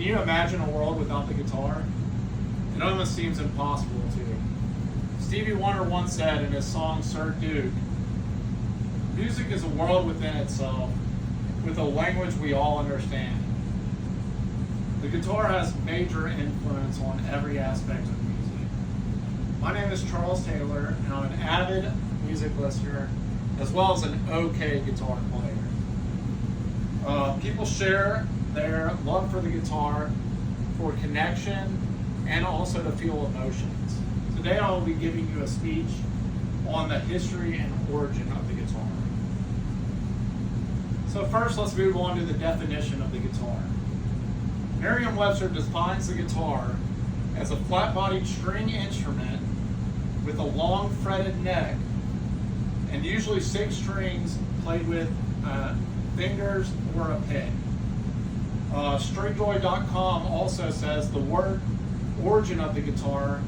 you imagine a world without the guitar? It almost seems impossible to. Stevie Wonder once said in his song Sir Duke, music is a world within itself, with a language we all understand. The guitar has major influence on every aspect of music. My name is Charles Taylor, and I'm an avid music listener, as well as an okay guitar player. People share their love for the guitar for connection and also to feel emotions. Today I will be giving you a speech on the history and origin of the guitar. So first, let's move on to the definition of the guitar. Merriam-Webster defines the guitar as a flat-bodied string instrument with a long fretted neck and usually 6 strings played with fingers or a pick. Stringjoy.com also says the word origin of the guitar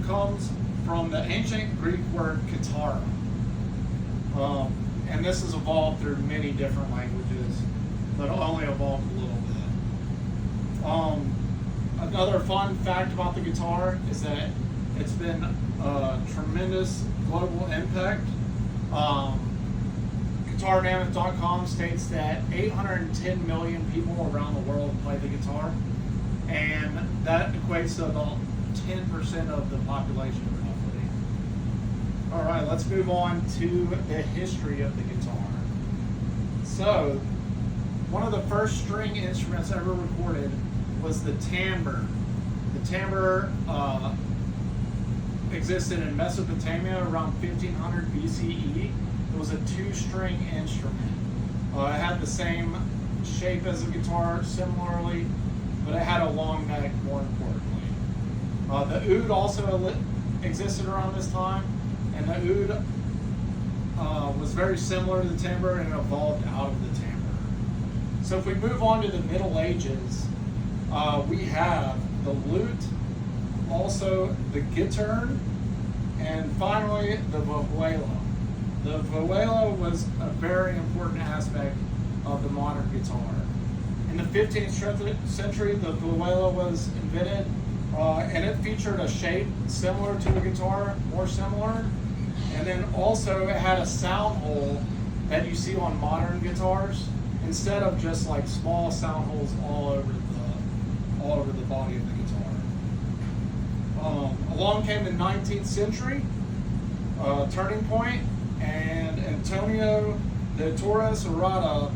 comes from the ancient Greek word kitara. And this has evolved through many different languages, but only evolved a little bit. Another fun fact about the guitar is that it's been a tremendous global impact. GuitarDynamic.com states that 810 million people around the world play the guitar, and that equates to about 10% of the population roughly. All right, let's move on to the history of the guitar. So, one of the first string instruments ever recorded was the tambour. The tambour existed in Mesopotamia around 1500 BCE. It was a 2-string instrument. It had the same shape as a guitar, similarly, but it had a long neck, more importantly. The oud also existed around this time, and the oud was very similar to the timbre and it evolved out of the timbre. So if we move on to the Middle Ages, we have the lute, also the guitarn, and finally the vihuela. The vihuela was a very important aspect of the modern guitar. In the 15th century, the vihuela was invented, and it featured a shape similar to a guitar, more similar, and then also it had a sound hole that you see on modern guitars, instead of just like small sound holes all over the body of the guitar. Along came the 19th century, turning point, and Antonio de Torres Arata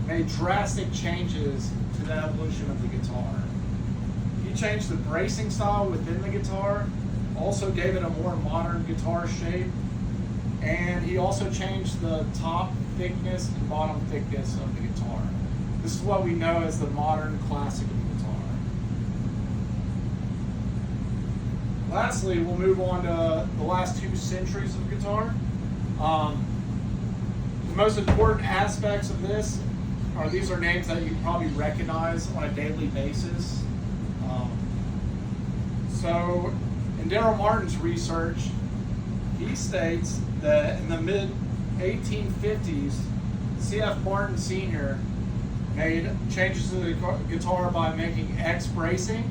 made drastic changes to the evolution of the guitar. He changed the bracing style within the guitar, also gave it a more modern guitar shape, and he also changed the top thickness and bottom thickness of the guitar. This is what we know as the modern classical guitar. Lastly, we'll move on to the last 2 centuries of guitar. The most important aspects of this these are names that you probably recognize on a daily basis. So in Daryl Martin's research, he states that in the mid-1850s, C.F. Martin Sr. made changes to the guitar by making X bracing,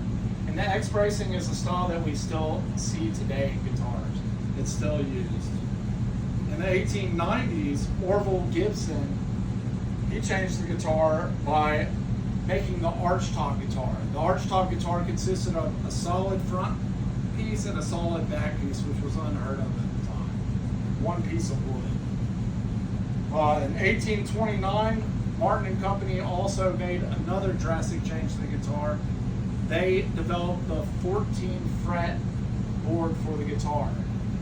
and the X bracing is a style that we still see today in guitars. It's still used. In the 1890s, Orville Gibson, he changed the guitar by making the archtop guitar. The archtop guitar consisted of a solid front piece and a solid back piece, which was unheard of at the time. One piece of wood. In 1829, Martin and Company also made another drastic change to the guitar. They developed the 14-fret board for the guitar.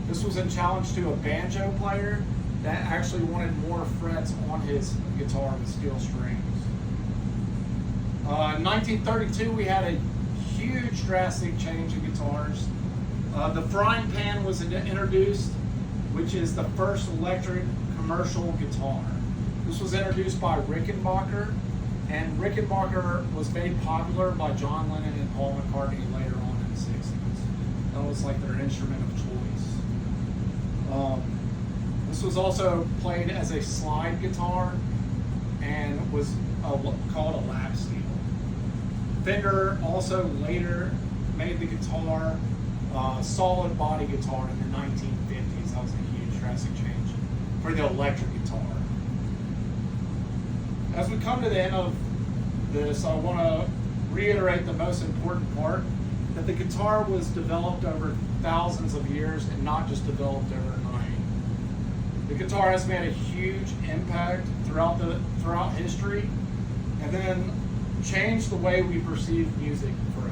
This was in challenge to a banjo player that actually wanted more frets on his guitar with steel strings. In 1932, we had a huge drastic change in guitars. The frying pan was introduced, which is the first electric commercial guitar. This was introduced by Rickenbacker, and Rickenbacker was made popular by John Lennon and Paul McCartney later on in the 60s. That was like their instrument of choice. This was also played as a slide guitar and was called a lap steel. Fender also later made the guitar solid body guitar in the 1950s. That was a huge drastic change for the electric guitar. As we come to the end of this, I want to reiterate the most important part, that the guitar was developed over thousands of years and not just developed overnight. The guitar has made a huge impact throughout history, and then changed the way we perceive music forever.